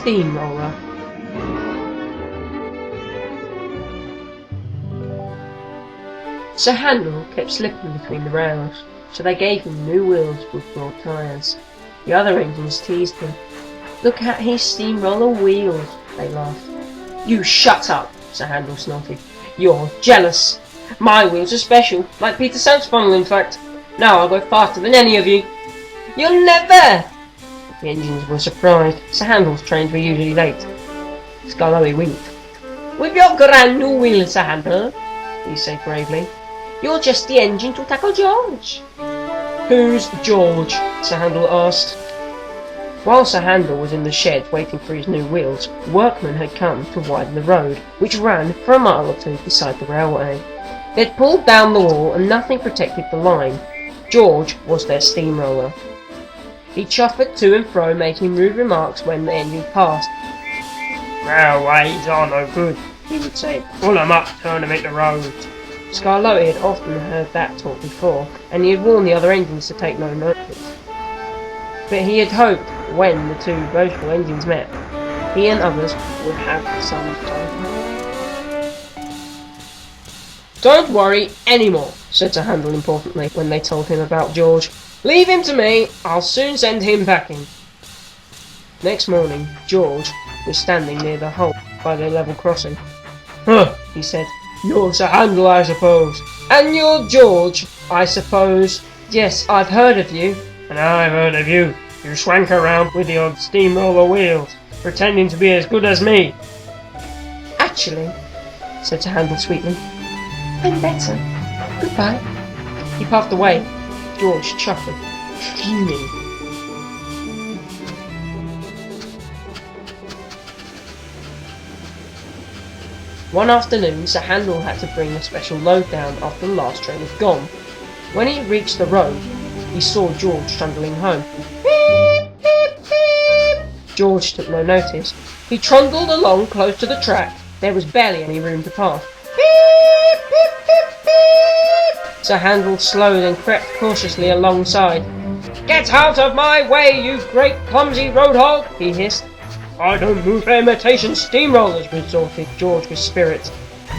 steamroller. Sir Handel kept slipping between the rails, so they gave him new wheels with broad tyres. The other engines teased him. "Look at his steamroller wheels," they laughed. "You shut up," Sir Handel snorted. "You're jealous. My wheels are special, like Peter Sam's funnel in fact. Now I'll go faster than any of you." "You'll never!" The engines were surprised. Sir Handel's trains were usually late. Scarlotti winked. "With your grand new wheels, Sir Handel," he said gravely, "you're just the engine to tackle George." "Who's George?" Sir Handel asked. While Sir Handel was in the shed waiting for his new wheels, workmen had come to widen the road, which ran for a mile or two beside the railway. They had pulled down the wall and nothing protected the line. George was their steamroller. He chuffered to and fro, making rude remarks when the engine passed. "Railways are no good," he would say. "Pull 'em up, turn 'em into roads." Scarlotti had often heard that talk before, and he had warned the other engines to take no notice. But he had hoped, when the two boastful engines met, he and others would have some time. "Don't worry anymore," said Sir Handel importantly when they told him about George. "Leave him to me, I'll soon send him packing." Next morning, George was standing near the hole by the level crossing. "Huh," he said. "You're Sir Handel, I suppose. And you're George, I suppose. Yes, I've heard of you." "And I've heard of you. You swank around with your steamroller wheels, pretending to be as good as me." "Actually," said Sir Handel sweetly, "I'm better. Goodbye." He puffed away. George chuckled, fuming. One afternoon, Sir Handel had to bring a special load down after the last train was gone. When he reached the road, he saw George trundling home. "Beep, beep, beep." George took no notice. He trundled along close to the track. There was barely any room to pass. "Beep, beep, beep, beep." Sir Handel slowed and crept cautiously alongside. "Get out of my way, you great clumsy road hog!" he hissed. "I don't move for imitation steamrollers," retorted George with spirit,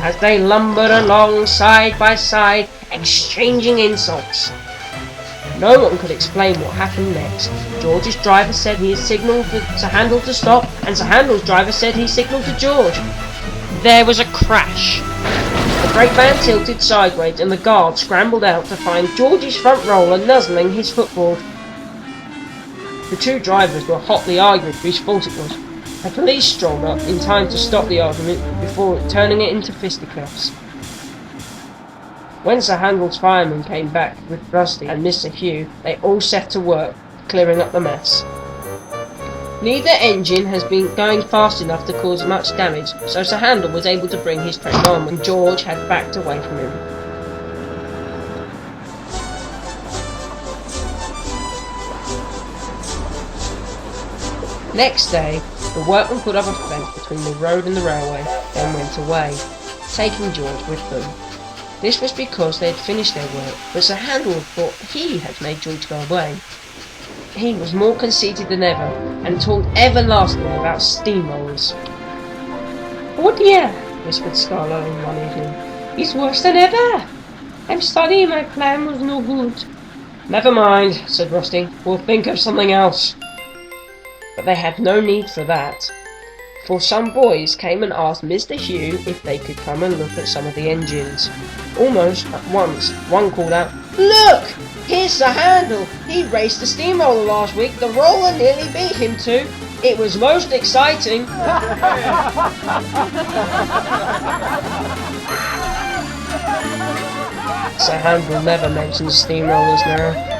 as they lumbered along side by side, exchanging insults. No one could explain what happened next. George's driver said he had signalled for Sir Handel to stop, and Sir Handel's driver said he signalled to George. There was a crash. The brake van tilted sideways and the guard scrambled out to find George's front roller nuzzling his footboard. The two drivers were hotly arguing whose fault it was. The police strolled up in time to stop the argument before turning it into fisticuffs. When Sir Handel's firemen came back with Rusty and Mr. Hugh, they all set to work clearing up the mess. Neither engine has been going fast enough to cause much damage, so Sir Handel was able to bring his train on when George had backed away from him. Next day, the workmen put up a fence between the road and the railway, then went away, taking George with them. This was because they had finished their work, but Sir Handel thought he had made George go away. He was more conceited than ever, and talked everlastingly about steamrollers. "Oh dear," whispered Scarlotti one evening. "He's worse than ever. I'm sorry my plan was no good." "Never mind," said Rusty. "We'll think of something else." But they had no need for that, for some boys came and asked Mr. Hugh if they could come and look at some of the engines. Almost at once, one called out, "Look! Here's Sir Handel! He raced the steamroller last week. The roller nearly beat him too. It was most exciting." Sir Handel never mentions steamrollers now.